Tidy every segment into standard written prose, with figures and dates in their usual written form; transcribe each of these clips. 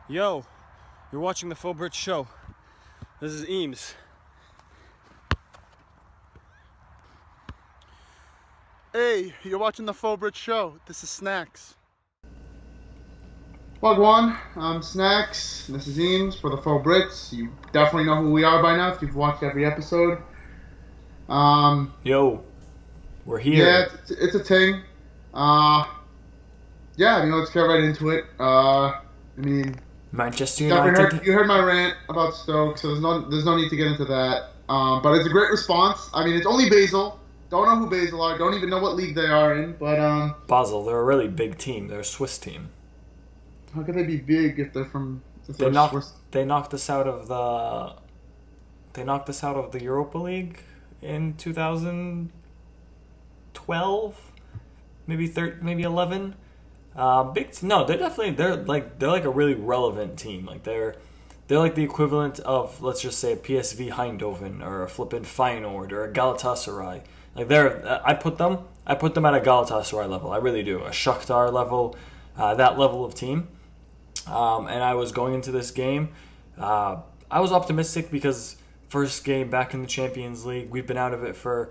Yo, you're watching the Faux Brits show. This is Eames. Hey, you're watching the Faux Brits show. This is Snacks. One, I'm Snacks. This is Eames for the Faux Brits. You definitely know who we are by now if you've watched every episode. Yo, we're here. Yeah, it's a thing. Let's get right into it. Manchester you United. heard my rant about Stoke, so there's no need to get into that. But it's a great response. I mean, it's only Basel. Don't know who Basel are. Don't even know what league they are in. But Basel, they're a really big team. They're a Swiss team. How could they be big if they're from? They knocked us out of the Europa League in 2012, maybe 11. They're like a really relevant team. Like they're like the equivalent of, let's just say, a PSV Eindhoven or a flippin' Feyenoord or a Galatasaray. Like I put them at a Galatasaray level. I really do. A Shakhtar level, that level of team. And I was going into this game. I was optimistic because first game back in the Champions League. We've been out of it for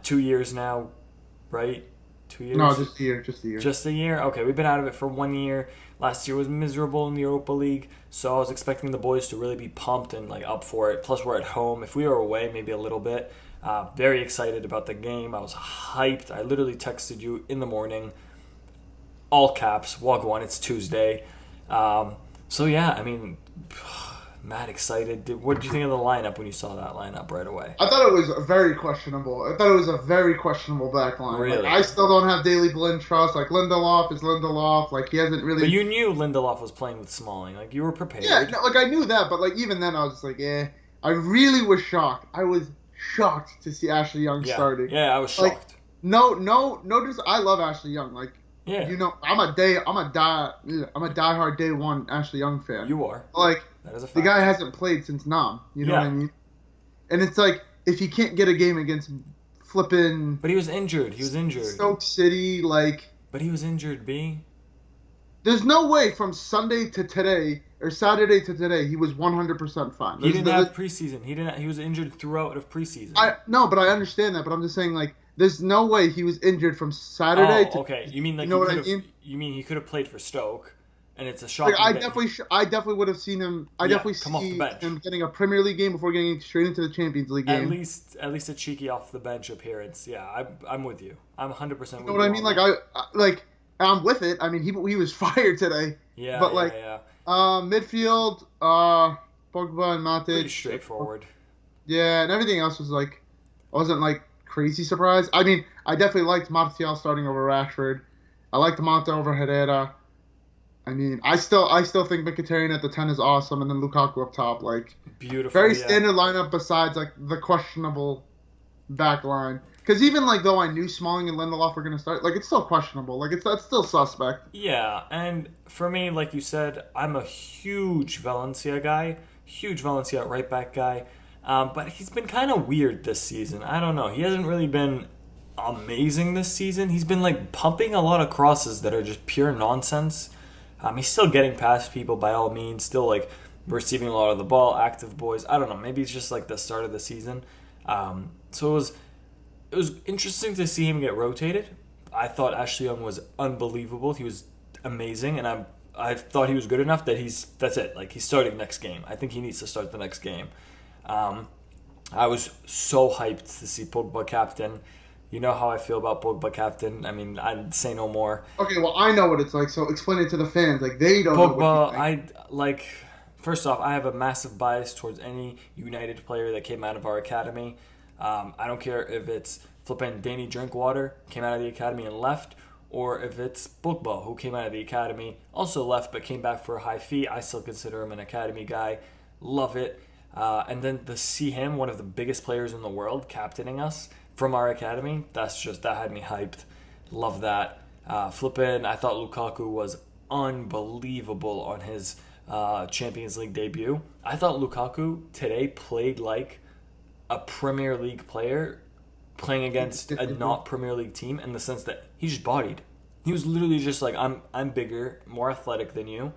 2 years now, right? 2 years? No, just a year. Just a year? Okay, we've been out of it for 1 year. Last year was miserable in the Europa League, so I was expecting the boys to really be pumped and up for it. Plus, we're at home. If we were away, maybe a little bit. Very excited about the game. I was hyped. I literally texted you in the morning, all caps, Wagwan, it's Tuesday. Mad excited. What did you think of the lineup when you saw that lineup right away? I thought it was very questionable. I thought it was a very questionable back line. Really? I still don't have Daley Blind trust. Lindelof is Lindelof. He hasn't really... But you knew Lindelof was playing with Smalling. You were prepared. Yeah, I knew that, but even then I was just I really was shocked. I was shocked to see Ashley Young starting. Yeah, I was shocked. No, I love Ashley Young. Yeah. I'm a diehard day one Ashley Young fan. You are. That is a fact. The guy hasn't played since Nam. You know what I mean? And it's if he can't get a game against flipping... But he was injured. Stoke City, But he was injured, B. There's no way from Sunday to today, or Saturday to today, he was 100% fine. He didn't have preseason. He was injured throughout of preseason. No, but I understand that. But I'm just saying, there's no way he was injured from Saturday to... okay. You mean you know what I mean? You mean he could have played for Stoke, and it's a shock. I definitely would have seen him. I definitely see him getting a Premier League game before getting straight into the Champions League game. At least a cheeky off the bench appearance. Yeah, I'm with you. I'm 100% with you. You know what I mean? I'm with it. I mean, he was fired today. Yeah. But midfield, Pogba and Matic. Pretty straightforward. Yeah, and everything else was wasn't crazy surprise. I mean, I definitely liked Martial starting over Rashford. I liked Mata over Herrera. I mean, I still think Mkhitaryan at the 10 is awesome, and then Lukaku up top. Beautiful. Very standard lineup besides the questionable back line. Because even though I knew Smalling and Lindelof were gonna start, it's still questionable. That's still suspect. Yeah, and for me, like you said, I'm a huge Valencia guy, huge Valencia right back guy. But he's been kind of weird this season. I don't know. He hasn't really been amazing this season. He's been pumping a lot of crosses that are just pure nonsense. He's still getting past people by all means. Still receiving a lot of the ball. Active boys. I don't know. Maybe it's just the start of the season. So it was interesting to see him get rotated. I thought Ashley Young was unbelievable. He was amazing, and I thought he was good enough that that's it. He's starting next game. I think he needs to start the next game. I was so hyped to see Pogba captain. You know how I feel about Pogba captain. I mean, I'd say no more. Okay, well, I know what it's like, so explain it to the fans. They don't know what you think. First off, I have a massive bias towards any United player that came out of our academy. I don't care if it's flipping Danny Drinkwater, came out of the academy and left, or if it's Pogba, who came out of the academy, also left but came back for a high fee. I still consider him an academy guy. Love it. And then to see him, one of the biggest players in the world, captaining us from our academy, that had me hyped. Love that. I thought Lukaku was unbelievable on his Champions League debut. I thought Lukaku today played like a Premier League player playing against a not Premier League team, in the sense that he just bodied. He was literally just I'm bigger, more athletic than you.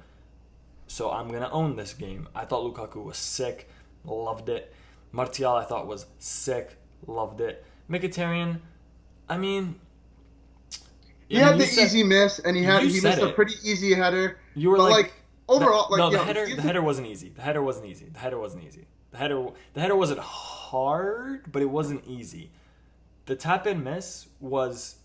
so I'm going to own this game. I thought Lukaku was sick. Loved it. Martial, I thought was sick. Loved it. Mkhitaryan, I mean... He had the easy miss, and he missed a pretty easy header. You were like overall, the header wasn't easy. The header wasn't easy. The header wasn't hard, but it wasn't easy. The tap and miss was,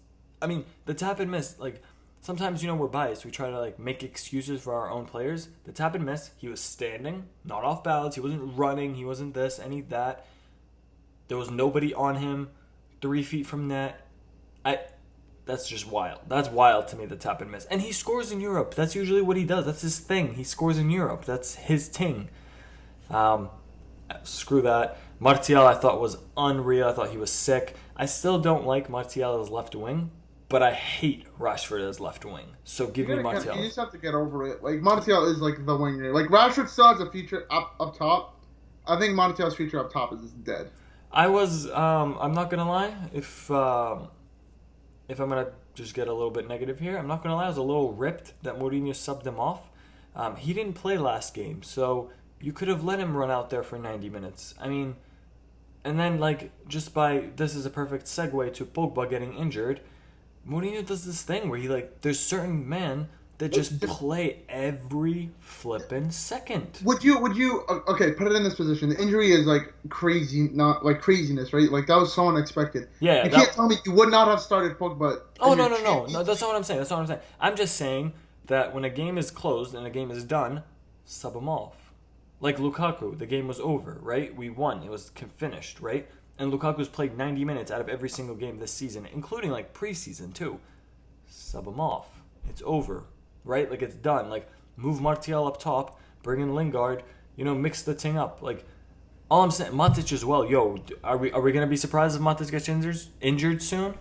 like, sometimes, we're biased. We try to, like, make excuses for our own players. The tap and miss, he was standing, not off balance. He wasn't running. He wasn't this, any that. There was nobody on him 3 feet from net. That's just wild. That's wild to me, the tap and miss. And he scores in Europe. That's usually what he does. That's his thing. He scores in Europe. That's his thing. Screw that. Martial, I thought, was unreal. I thought he was sick. I still don't like Martial as left wing, but I hate Rashford as left wing. So give me Martial. You just have to get over it. Like, Martial is like the winger. Like, Rashford still has a future up top. I think Martial's future up top is just dead. I'm not going to lie, if I'm going to just get a little bit negative here, I'm not going to lie, I was a little ripped that Mourinho subbed him off. He didn't play last game, so you could have let him run out there for 90 minutes. I mean, and then, like, this is a perfect segue to Pogba getting injured. Mourinho does this thing where there's certain men that just play every flippin' second. Would you okay, put it in this position. The injury is like crazy, not like craziness, right? Like, that was so unexpected. Yeah. You can't tell me you would not have started Pogba. Oh, no, that's not what I'm saying. I'm just saying that when a game is closed and a game is done, sub him off. Like Lukaku, the game was over, right? We won. It was finished, right? And Lukaku's played 90 minutes out of every single game this season, including like preseason too. Sub him off. It's over. Right? Like, it's done. Like, move Martial up top, bring in Lingard, mix the thing up. Like, all I'm saying, Matic as well. Yo, are we going to be surprised if Matic gets injured soon?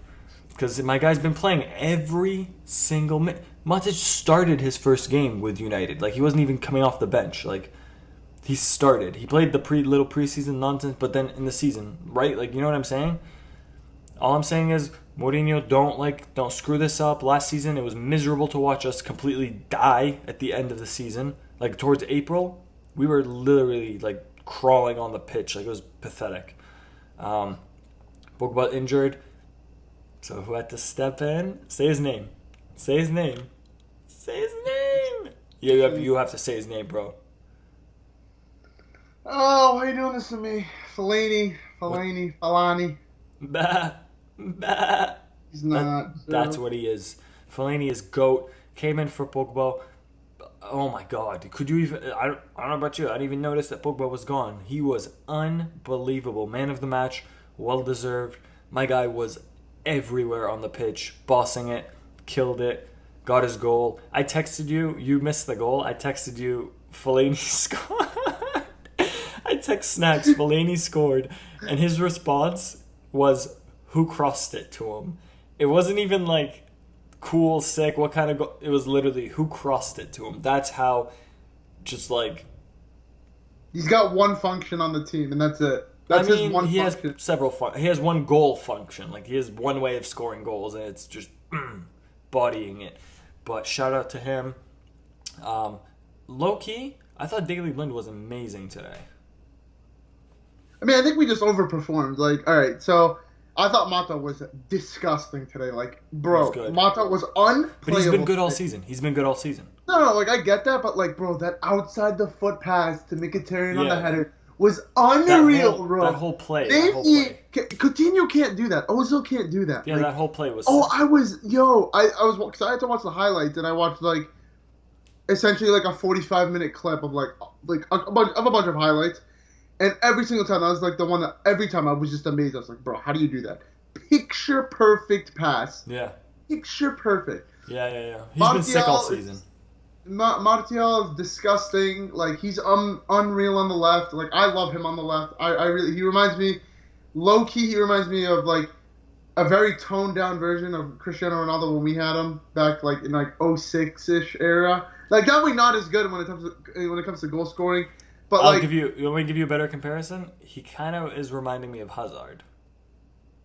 Because my guy's been playing every single minute. Matic started his first game with United. Like, he wasn't even coming off the bench. Like, he started. He played the little preseason nonsense, but then in the season, right? Like, you know what I'm saying? All I'm saying is, Mourinho, don't screw this up. Last season, it was miserable to watch us completely die at the end of the season. Like, towards April, we were literally, like, crawling on the pitch. Like, it was pathetic. Pogba injured. So who had to step in? Say his name. Yeah, you have to say his name, bro. Oh, why are you doing this to me? Fellaini. Bah. He's not. That's what he is. Fellaini is GOAT. Came in for Pogba. Oh my God! Could you even? I don't know about you. I didn't even notice that Pogba was gone. He was unbelievable. Man of the match. Well deserved. My guy was everywhere on the pitch, bossing it, killed it, got his goal. I texted you. You missed the goal. I texted you. Fellaini scored. I text Snacks. Fellaini scored, and his response was, "Who crossed it to him?" It wasn't even like cool, sick, what kind of goal. It was literally who crossed it to him. That's how, just like, he's got one function on the team, and that's it. That's his one he function. Has several he has one goal function. Like, he has one way of scoring goals, and it's just bodying it. But shout out to him. Low-key, I thought Daley Blind was amazing today. I mean, I think we just overperformed. Like, all right, so I thought Mata was disgusting today. Like, bro, Mata was unplayable. But he's been good all season. No, like, I get that, but, like, bro, that outside the foot pass to Mkhitaryan on the header was unreal, bro. That whole play. Coutinho can't do that. Ozil can't do that. Yeah, like, that whole play was... Oh, I was, because I had to watch the highlights, and I watched, like, essentially, like, a 45-minute clip of, like a bunch of highlights. And every single time, I was like the one that every time I was just amazed. I was like, bro, how do you do that? Picture perfect pass. Yeah. Picture perfect. Yeah. He's been sick all season. Martial is disgusting. Like, he's unreal on the left. Like, I love him on the left. He reminds me, low-key, he reminds me of, like, a very toned-down version of Cristiano Ronaldo when we had him back, like, in, like, 06-ish era. Like, definitely not as good when it comes to goal scoring. But you want me to give you a better comparison? He kind of is reminding me of Hazard.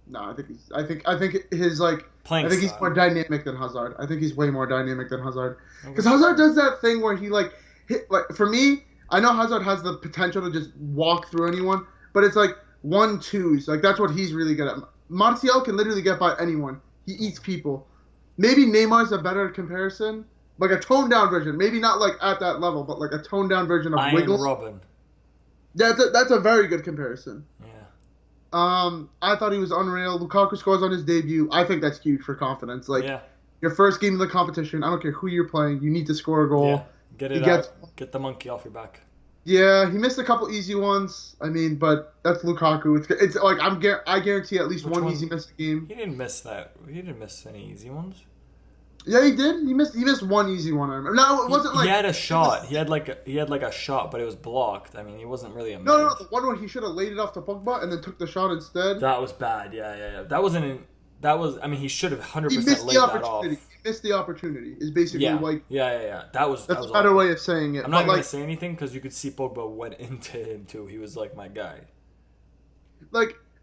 No, I think his like playing. I think he's more dynamic than Hazard. I think he's way more dynamic than Hazard. Because Hazard does that thing where he like like for me, I know Hazard has the potential to just walk through anyone, but it's like 1-2s. Like that's what he's really good at. Martial can literally get by anyone. He eats people. Maybe Neymar's a better comparison, like a toned down version. Maybe not like at that level, but like a toned down version of Wiggles. Robin. That's a very good comparison. Yeah. I thought he was unreal. Lukaku scores on his debut. I think that's huge for confidence. Like your first game of the competition, I don't care who you're playing, you need to score a goal. Yeah. Get it out. Get the monkey off your back. Yeah, he missed a couple easy ones. I mean, but that's Lukaku. It's like I guarantee at least one easy missed game. He didn't miss that. He didn't miss any easy ones. Yeah, he did. He missed one easy one. I remember. No, it wasn't like he had a shot. He had like a shot, but it was blocked. I mean, he wasn't really a. No, the one where he should have laid it off to Pogba and then took the shot instead. That was bad. Yeah. That wasn't. That was. I mean, he should have 100% laid that off. He missed the opportunity. Is basically like. Yeah. That's a better way of saying it. I'm not gonna say anything because you could see Pogba went into him too. He was like my guy.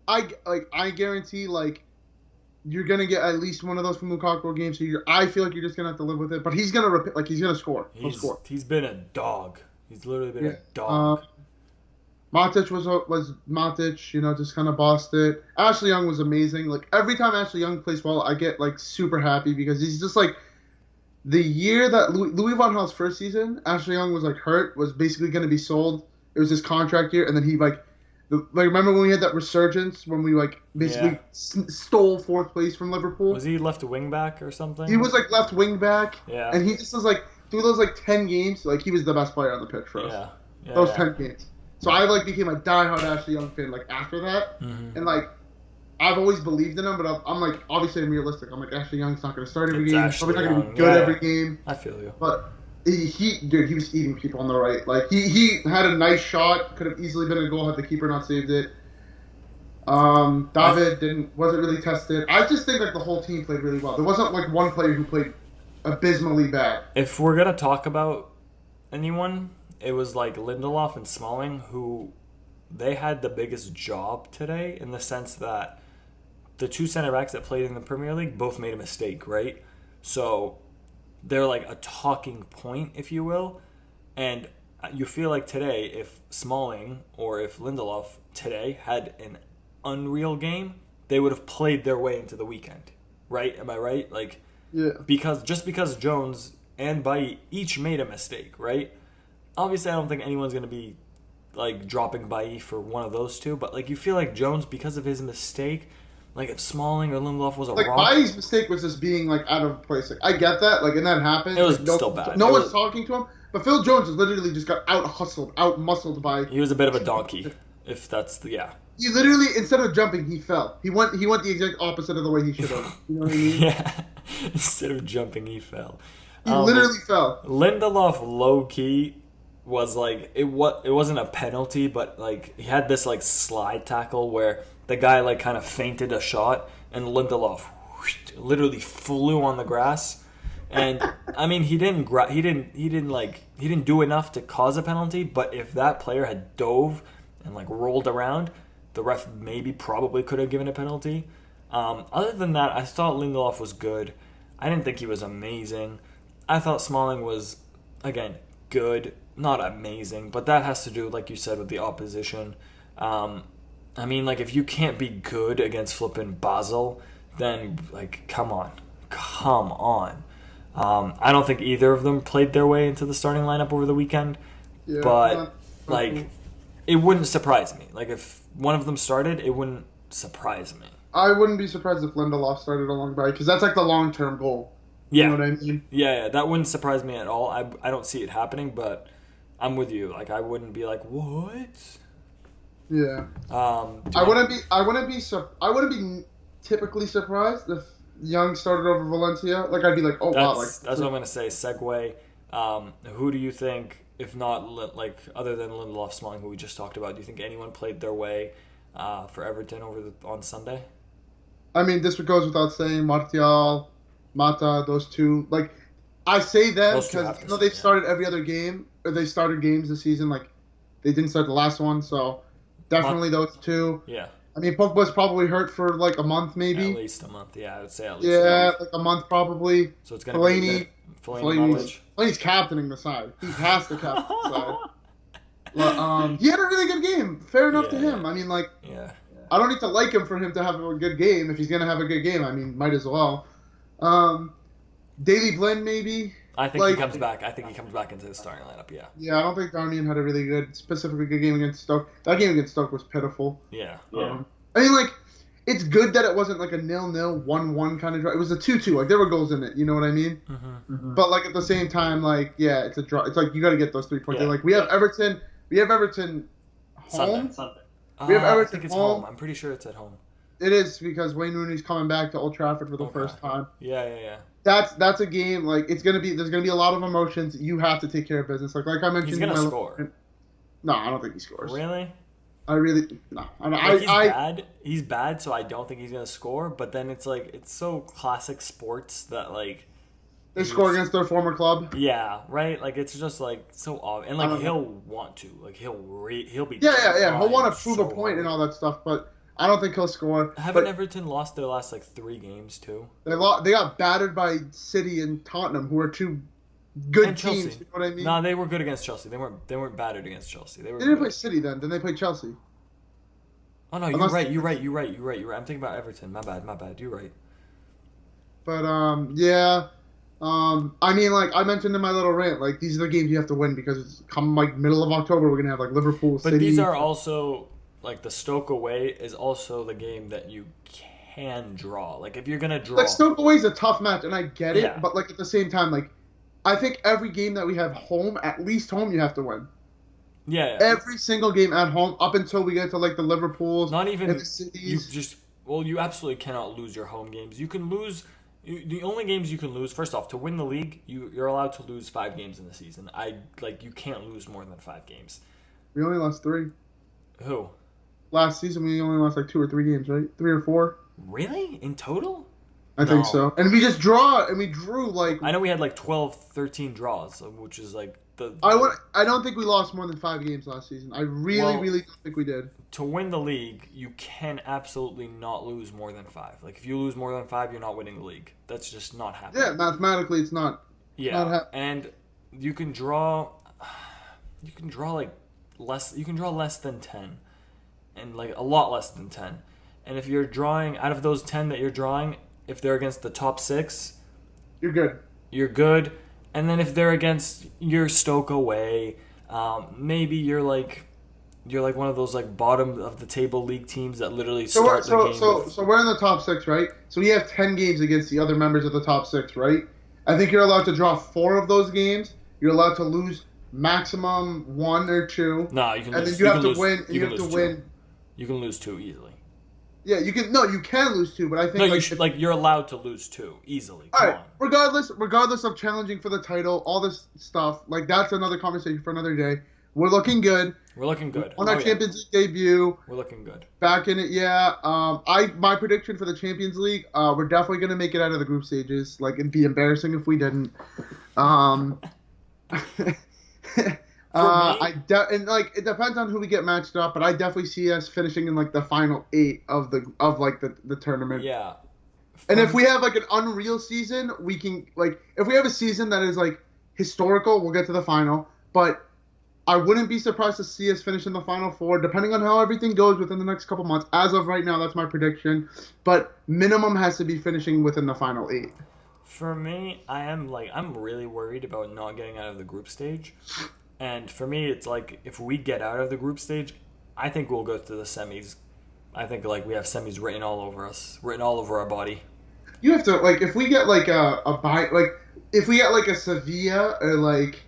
I guarantee you're gonna get at least one of those from Lukaku game. So I feel like you're just gonna have to live with it. But he's gonna he's gonna score. He'll score. He's been a dog. He's literally been a dog. Matic was Matic. Just kind of bossed it. Ashley Young was amazing. Like every time Ashley Young plays well, I get super happy because he's just like the year that Louis van Gaal's first season, Ashley Young was hurt, was basically gonna be sold. It was his contract year, and then he remember when we had that resurgence when we basically stole fourth place from Liverpool? Was he left wing back or something? He was left wing back. Yeah. And he just was through those 10 games, he was the best player on the pitch for us. Yeah. Those 10 games. So I became a diehard Ashley Young fan after that. Mm-hmm. And I've always believed in him, but I'm obviously I'm realistic. I'm Ashley Young's not going to start every game. He's probably not going to be good every game. I feel you. But he was eating people on the right. He had a nice shot, could have easily been a goal had the keeper not saved it. David wasn't really tested. I just think the whole team played really well. There wasn't one player who played abysmally bad. If we're gonna talk about anyone, it was Lindelof and Smalling, who they had the biggest job today in the sense that the two center backs that played in the Premier League both made a mistake, right? So they're a talking point, if you will. And you feel today, if Smalling or if Lindelof today had an unreal game, they would have played their way into the weekend. Right? Am I right? Yeah. Because Jones and Bailly each made a mistake, right? Obviously, I don't think anyone's going to be dropping Bailly for one of those two, but you feel Jones, because of his mistake, if Smalling or Lindelof was a wrong... Bailly's mistake was just being out of place. I get that, and that happened. It was still bad. No one's talking to him, but Phil Jones literally just got out-muscled by... He was a bit of a donkey, if that's the... Yeah. He literally, instead of jumping, he fell. He went the exact opposite of the way he should have. You know what I mean? Yeah. Instead of jumping, he fell. He literally fell. Lindelof low-key was it wasn't a penalty, but he had this slide tackle where the guy kind of feinted a shot and Lindelof literally flew on the grass. And I mean, he didn't do enough to cause a penalty, but if that player had dove and rolled around, the ref probably could have given a penalty. Other than that, I thought Lindelof was good. I didn't think he was amazing. I thought Smalling was, again, good, not amazing, but that has to do, like you said, with the opposition. I mean, if you can't be good against flipping Basel, then, come on. I don't think either of them played their way into the starting lineup over the weekend, but, it wouldn't surprise me. If one of them started, it wouldn't surprise me. I wouldn't be surprised if Lindelof started along by, because that's the long-term goal. Yeah. You know what I mean? Yeah, that wouldn't surprise me at all. I don't see it happening, but I'm with you. I wouldn't be what? Yeah. I wouldn't be typically surprised if Young started over Valencia. I'd be oh wow. That's what I'm gonna say. Segue. Who do you think, if not other than Lindelof, Smalling, who we just talked about, do you think anyone played their way for Everton on Sunday? I mean, this goes without saying. Martial, Mata, those two. I say them because they've started every other game, or they started games this season. They didn't start the last one, so definitely those two. Yeah. I mean, Pogba's probably hurt for like a month, At maybe. least a month. Yeah, I would say at least a Yeah, month. like a month probably. So it's going to be Fellaini, Fellaini Modric. Fellaini's captaining the side. He has to captain the side. He had a really good game. Fair enough to him. I mean, like, Yeah. I don't need to like him for him to have a good game. If he's gonna have a good game, I mean, might as well. Daley Blind maybe. I think he comes back. I think he comes back into the starting lineup. Yeah. Yeah, I don't think Darmian had a really good, specifically good game against Stoke. That game against Stoke was pitiful. Yeah. I mean, like, it's good that it wasn't like a 0-0, 1-1 kind of draw. It was a 2-2. Like, there were goals in it. You know what I mean? But like at the same time, like, yeah, it's a draw. It's like you got to get those 3 points. Yeah. Like we have Everton. We have Everton home. Sunday. We have Everton I think it's home. home. I'm pretty sure it's at home. It is because Wayne Rooney's coming back to Old Trafford for the first time. Yeah. That's a game. Like there's gonna be a lot of emotions. You have to take care of business. Like I mentioned, He's gonna score. No, I don't think he scores. Really? I really no. He's bad. He's bad, so I don't think he's gonna score. But then it's like it's so classic sports that like they score against their former club. Yeah, right. Like it's just like so obvious, and like he'll want to, like he'll be. Yeah. He'll want to prove a point and all that stuff, but I don't think he'll score. Haven't Everton lost their last like 3 games too? They got battered by City and Tottenham, who are 2 good teams. You know what I mean? No, they were good against Chelsea. They weren't battered against Chelsea. They didn't play City then. Then they played Chelsea. Oh no, you're right. I'm thinking about Everton. My bad. You're right. But yeah. I mean, like I mentioned in my little rant, like these are the games you have to win because it's come like middle of October, we're gonna have like Liverpool, City. But these are also like the Stoke away is also the game that you can draw. Like if you're gonna draw, like Stoke away is a tough match, and I get it, but like at the same time, like I think every game that we have home, at least home, you have to win. Yeah. Every single game at home, up until we get to like the Liverpools, not even and the Cities. You absolutely cannot lose your home games. You can lose. The only games you can lose, first off, to win the league, you're allowed to lose 5 games in the season. You can't lose more than 5 games. We only lost 3. Who? Last season we only lost like 2 or 3 games, right? 3 or 4. Really? In total? I think so. And we just drew like. I know we had like 12, 13 draws, which is like I don't think we lost more than 5 games last season. I really don't think we did. To win the league, you can absolutely not lose more than 5. Like if you lose more than 5, you're not winning the league. That's just not happening. Yeah, mathematically, it's not. Yeah, and you can draw like less. You can draw less than 10, and like a lot less than 10. And if you're drawing out of those 10 that you're drawing, if they're against the top 6, you're good. You're good. And then if they're against your Stoke away, maybe you're like one of those like bottom of the table league teams that literally start the game. So we're in the top 6, right? So we have 10 games against the other members of the top 6, right? I think you're allowed to draw 4 of those games. You're allowed to lose maximum 1 or 2. No, you can. And lose, then you have to lose, win. You have to win. You can lose 2 easily. Yeah, you can. No, you can lose 2, but I think you should. Like you're allowed to lose 2 easily. All right. Regardless of challenging for the title, all this stuff, like that's another conversation for another day. We're looking good. On our Champions League debut. We're looking good. Back in it, yeah. My prediction for the Champions League, we're definitely gonna make it out of the group stages. Like it'd be embarrassing if we didn't. It depends on who we get matched up, but I definitely see us finishing in like the final 8 of the tournament. Yeah. And if we have like an unreal season, we can like if we have a season that is like historical, we'll get to the final. But I wouldn't be surprised to see us finish in the final 4, depending on how everything goes within the next couple months. As of right now, that's my prediction. But minimum has to be finishing within the final 8. For me, I'm really worried about not getting out of the group stage. And for me, it's like if we get out of the group stage, I think we'll go to the semis. I think like we have semis written all over us, written all over our body. You have to like if we get like if we get like a Sevilla or like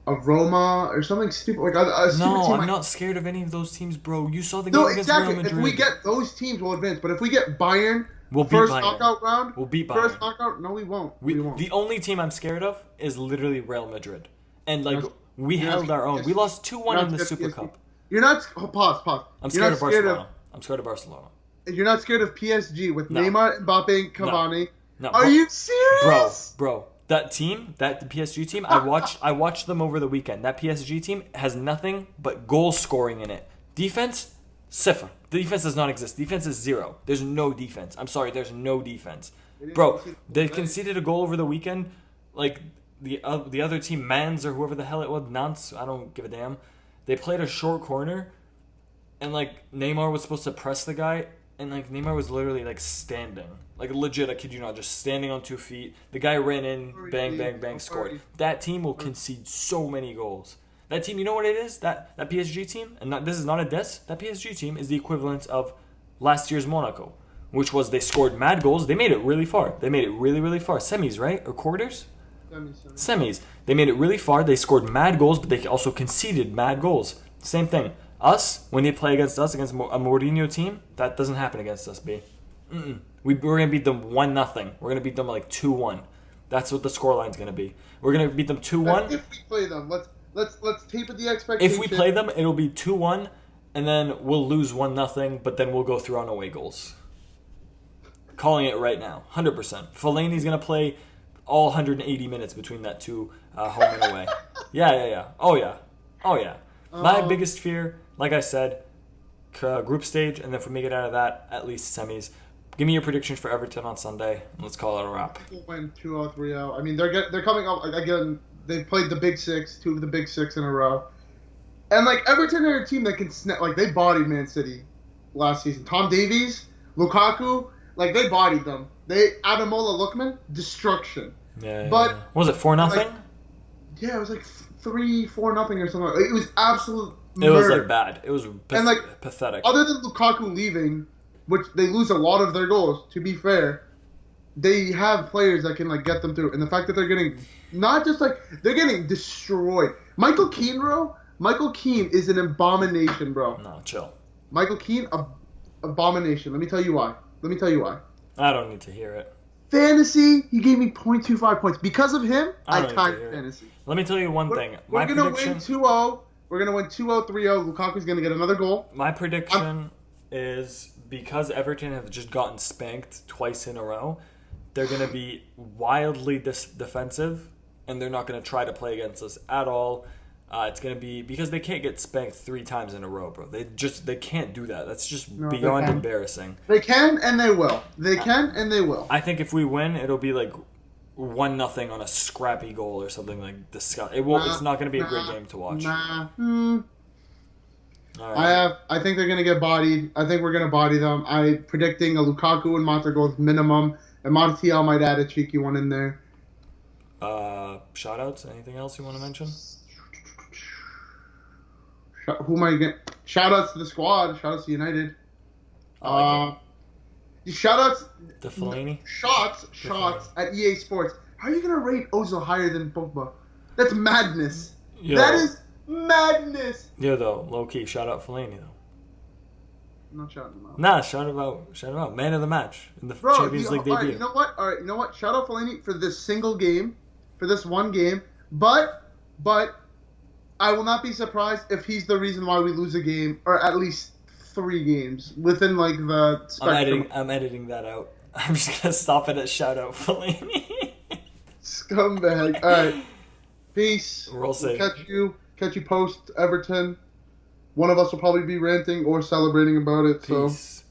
a Roma or something stupid like a stupid team. I'm not scared of any of those teams, bro. You saw the game against Real Madrid. If we get those teams, we'll advance. But if we get Bayern, we'll first beat Bayern. Knockout round, we'll beat Bayern. First knockout, no, we won't. We won't. The only team I'm scared of is literally Real Madrid, and like we held our own. We lost 2-1 in the Super Cup. You're not pause. I'm scared of Barcelona. I'm scared of Barcelona. You're not scared of PSG with Neymar, Mbappe, and Cavani. No. Are you serious? Bro. That PSG team, I watched them over the weekend. That PSG team has nothing but goal scoring in it. Defense, The defense does not exist. Defense is zero. There's no defense. I'm sorry, there's no defense. Bro, they conceded a goal over the weekend. Like, the other team, Mans or whoever the hell it was, Nantes, I don't give a damn. They played a short corner, and, like, Neymar was supposed to press the guy, and, like, Neymar was literally, like, standing. Like, legit, I kid you not, just standing on 2 feet. The guy ran in, bang, bang, bang, scored. That team will concede so many goals. That team, you know what it is? That PSG team, and this is not a diss, that PSG team is the equivalent of last year's Monaco, which was they scored mad goals. They made it really far. They made it really, really far. Semis, right? Or quarters? Semis. They made it really far. They scored mad goals, but they also conceded mad goals. Same thing. Us, when they play against us, against a Mourinho team, that doesn't happen against us, B. We're going to beat them 1-0. We're going to beat them like 2-1. That's what the scoreline's going to be. We're going to beat them 2-1. If we play them, let's taper the expectation. If we play them, it'll be 2-1, and then we'll lose 1-0, but then we'll go through on away goals. Calling it right now, 100%. Fellaini's going to play all 180 minutes between that two home and away. Yeah. Oh, yeah. My biggest fear, like I said, group stage, and then if we make it out of that, at least semis. Give me your predictions for Everton on Sunday. Let's call it a wrap. We'll win 2-0, 3-0. I mean, they're coming up, again, they played the Big Six, 2 of the Big Six in a row. And, like, Everton are a team that can snap. Like, they bodied Man City last season. Tom Davies, Lukaku, like, they bodied them. Ademola Lookman, destruction. Yeah. But what was it, 4-0? Like, yeah, it was like 3-4 nothing or something. Like, it was absolute murder. It was, like, bad. It was pathetic. Other than Lukaku leaving, which they lose a lot of their goals, to be fair, they have players that can, like, get them through. And the fact that they're getting, not just, like, they're getting destroyed. Michael Keane, bro. Michael Keane is an abomination, bro. No, chill. Michael Keane, abomination. Let me tell you why. I don't need to hear it. Fantasy, he gave me 0.25 points. Because of him, I tied fantasy. Let me tell you one thing. We're going to win 2-0. We're going to win 2-0, 3-0. Lukaku's going to get another goal. My prediction is because Everton have just gotten spanked twice in a row, they're going to be wildly defensive, and they're not going to try to play against us at all. It's going to be because they can't get spanked 3 times in a row, bro. They can't do that. That's just beyond embarrassing. They can and they will. I think if we win, it'll be like 1-0 on a scrappy goal or something like disgusting. It's not going to be a great game to watch. All right. I think they're going to get bodied. I think we're going to body them. I'm predicting a Lukaku and Mata goals minimum, and Martial might add a cheeky one in there. Shout-outs? Anything else you want to mention? Who am I getting? Shout-outs to the squad. Shout-outs to United. Shout-outs. To Fellaini? Shots at EA Sports. How are you going to rate Ozil higher than Pogba? That's madness. Yo. That is madness. Yeah, though. Low-key. Shout-out Fellaini, though. I'm not shouting him out. Nah, shout him out. Man of the match in the Champions League debut. All right, you know what? Shout out Fellaini for this single game, for this one game. But I will not be surprised if he's the reason why we lose a game, or at least 3 games within like the spectrum. I'm editing that out. I'm just gonna stop it at shout out Fellaini. Scumbag. All right, peace. We'll catch you post Everton. One of us will probably be ranting or celebrating about it. Peace. So.